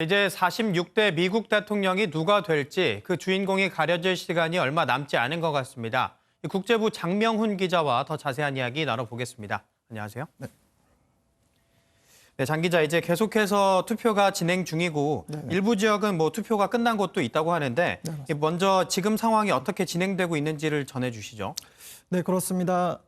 이제 46대 미국 대통령이 누가 될지 그 주인공이 가려질 시간이 얼마 남지 않은 것 같습니다. 국제부 장명훈 기자와 더 자세한 이야기 나눠보겠습니다. 안녕하세요. 네, 장 기자, 이제 계속해서 투표가 진행 중이고 일부 지역은 투표가 끝난 곳도 있다고 하는데 먼저 지금 상황이 어떻게 진행되고 있는지를 전해주시죠. 네, 그렇습니다.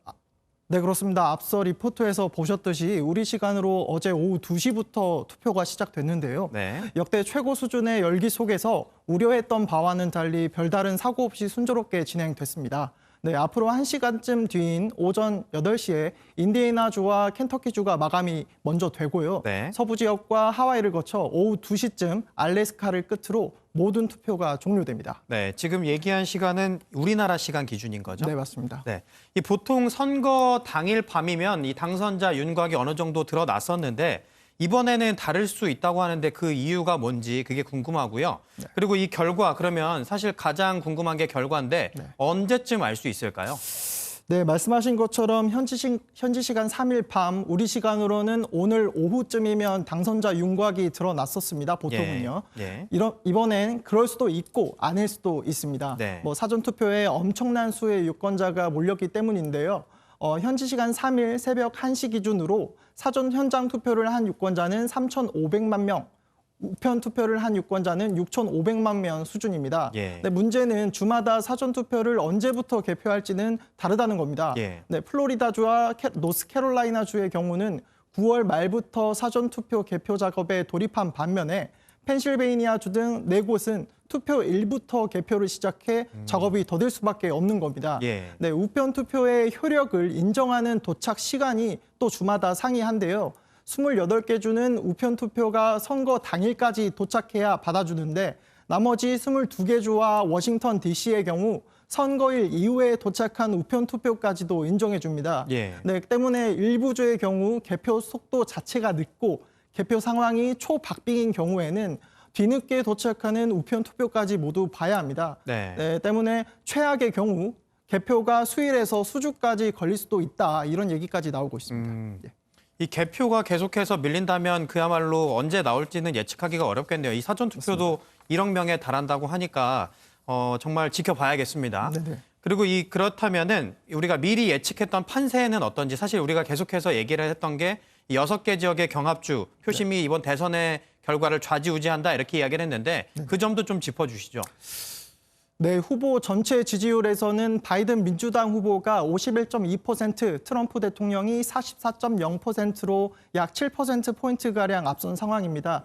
앞서 리포트에서 보셨듯이 우리 시간으로 어제 오후 2시부터 투표가 시작됐는데요. 역대 최고 수준의 열기 속에서 우려했던 바와는 달리 별다른 사고 없이 순조롭게 진행됐습니다. 네, 앞으로 1시간쯤 뒤인 오전 8시에 인디애나주와 켄터키주가 마감이 먼저 되고요. 서부 지역과 하와이를 거쳐 오후 2시쯤 알래스카를 끝으로 모든 투표가 종료됩니다. 네, 지금 얘기한 시간은 우리나라 시간 기준인 거죠? 네, 맞습니다. 네, 이 보통 선거 당일 밤이면 이 당선자 윤곽이 어느 정도 드러났었는데 이번에는 다를 수 있다고 하는데 그 이유가 뭔지 그게 궁금하고요. 그리고 이 결과 그러면 사실 가장 궁금한 게 결과인데 언제쯤 알 수 있을까요? 네, 말씀하신 것처럼 현지 시간 3일 밤, 우리 시간으로는 오늘 오후쯤이면 당선자 윤곽이 드러났었습니다. 보통은요. 이번엔 그럴 수도 있고 아닐 수도 있습니다. 사전 투표에 엄청난 수의 유권자가 몰렸기 때문인데요. 현지 시간 3일 새벽 1시 기준으로 사전 현장 투표를 한 유권자는 3,500만 명, 우편 투표를 한 유권자는 6,500만 명 수준입니다. 네, 문제는 주마다 사전 투표를 언제부터 개표할지는 다르다는 겁니다. 네, 플로리다주와 노스캐롤라이나주의 경우는 9월 말부터 사전 투표 개표 작업에 돌입한 반면에 펜실베이니아주 등 4곳은 투표 일부터 개표를 시작해 작업이 더딜 수밖에 없는 겁니다. 네, 우편 투표의 효력을 인정하는 도착 시간이 또 주마다 상이한데요. 28개 주는 우편 투표가 선거 당일까지 도착해야 받아주는데 나머지 22개 주와 워싱턴 DC의 경우 선거일 이후에 도착한 우편 투표까지도 인정해 줍니다. 네, 때문에 일부 주의 경우 개표 속도 자체가 늦고 개표 상황이 초박빙인 경우에는 뒤늦게 도착하는 우편 투표까지 모두 봐야 합니다. 때문에 최악의 경우 개표가 수일에서 수주까지 걸릴 수도 있다. 이런 얘기까지 나오고 있습니다. 이 개표가 계속해서 밀린다면 그야말로 언제 나올지는 예측하기가 어렵겠네요. 이 사전 투표도 1억 명에 달한다고 하니까 정말 지켜봐야겠습니다. 그리고 그렇다면은 우리가 미리 예측했던 판세는 어떤지 사실 우리가 계속해서 얘기를 했던 게 6개 지역의 경합주 표심이 이번 대선의 결과를 좌지우지한다 이렇게 이야기를 했는데 그 점도 좀 짚어주시죠. 네, 후보 전체 지지율에서는 바이든 민주당 후보가 51.2%, 트럼프 대통령이 44.0%로 약 7%포인트가량 앞선 상황입니다.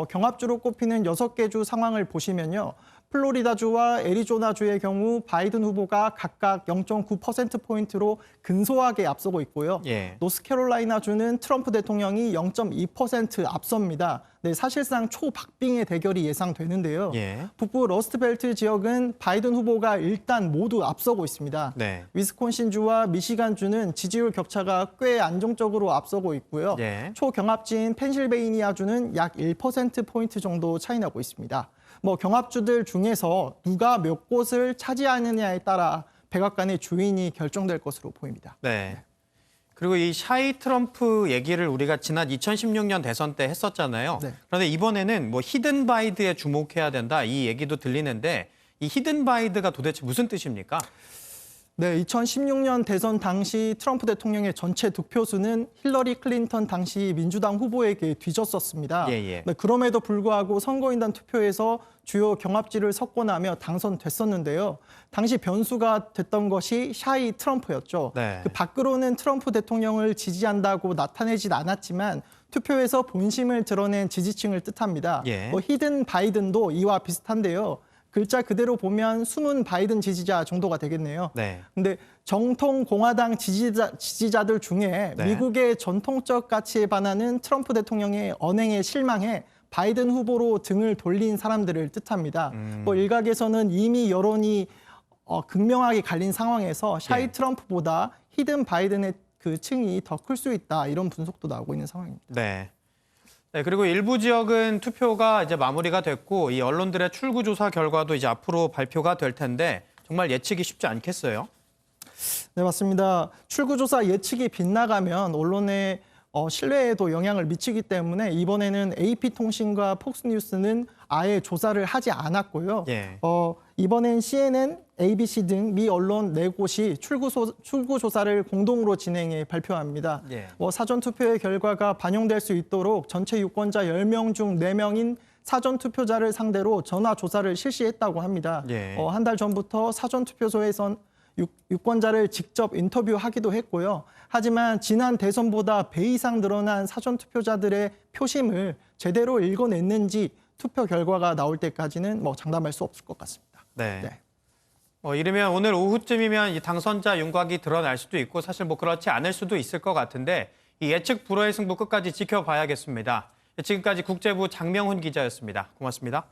경합주로 꼽히는 6개 주 상황을 보시면요. 플로리다주와 애리조나주의 경우 바이든 후보가 각각 0.9%포인트로 근소하게 앞서고 있고요. 노스캐롤라이나주는 트럼프 대통령이 0.2% 앞섭니다. 네, 사실상 초박빙의 대결이 예상되는데요. 북부 러스트벨트 지역은 바이든 후보가 일단 모두 앞서고 있습니다. 위스콘신주와 미시간주는 지지율 격차가 꽤 안정적으로 앞서고 있고요. 초경합지인 펜실베이니아주는 약 1%포인트 정도 차이 나고 있습니다. 경합주들 중에서 누가 몇 곳을 차지하느냐에 따라 백악관의 주인이 결정될 것으로 보입니다. 그리고 이 샤이 트럼프 얘기를 우리가 지난 2016년 대선 때 했었잖아요. 그런데 이번에는 히든 바이드에 주목해야 된다 이 얘기도 들리는데 이 히든 바이드가 도대체 무슨 뜻입니까? 네, 2016년 대선 당시 트럼프 대통령의 전체 득표수는 힐러리 클린턴 당시 민주당 후보에게 뒤졌었습니다. 그럼에도 불구하고 선거인단 투표에서 주요 경합지를 석권하며 당선됐었는데요. 당시 변수가 됐던 것이 샤이 트럼프였죠. 그 밖으로는 트럼프 대통령을 지지한다고 나타내진 않았지만 투표에서 본심을 드러낸 지지층을 뜻합니다. 히든 바이든도 이와 비슷한데요. 글자 그대로 보면 숨은 바이든 지지자 정도가 되겠네요. 근데 정통 공화당 지지자들 중에 미국의 전통적 가치에 반하는 트럼프 대통령의 언행에 실망해 바이든 후보로 등을 돌린 사람들을 뜻합니다. 일각에서는 이미 여론이 극명하게 갈린 상황에서 샤이 트럼프보다 히든 바이든의 그 층이 더 클 수 있다. 이런 분석도 나오고 있는 상황입니다. 그리고 일부 지역은 투표가 이제 마무리가 됐고 이 언론들의 출구조사 결과도 이제 앞으로 발표가 될 텐데 정말 예측이 쉽지 않겠어요? 네, 맞습니다. 출구조사 예측이 빗나가면 언론의 신뢰에도 영향을 미치기 때문에 이번에는 AP통신과 폭스뉴스는 아예 조사를 하지 않았고요. 예. 이번엔 CNN, ABC 등 미 언론 4곳이 출구 조사를 공동으로 진행해 발표합니다. 예. 사전투표의 결과가 반영될 수 있도록 전체 유권자 10명 중 4명인 사전투표자를 상대로 전화 조사를 실시했다고 합니다. 예. 한 달 전부터 사전투표소에선 유권자를 직접 인터뷰하기도 했고요. 하지만 지난 대선보다 배 이상 늘어난 사전투표자들의 표심을 제대로 읽어냈는지 투표 결과가 나올 때까지는 장담할 수 없을 것 같습니다. 네. 네. 이르면 오늘 오후쯤이면 이 당선자 윤곽이 드러날 수도 있고 사실 그렇지 않을 수도 있을 것 같은데 이 예측 불허의 승부 끝까지 지켜봐야겠습니다. 지금까지 국제부 장명훈 기자였습니다. 고맙습니다.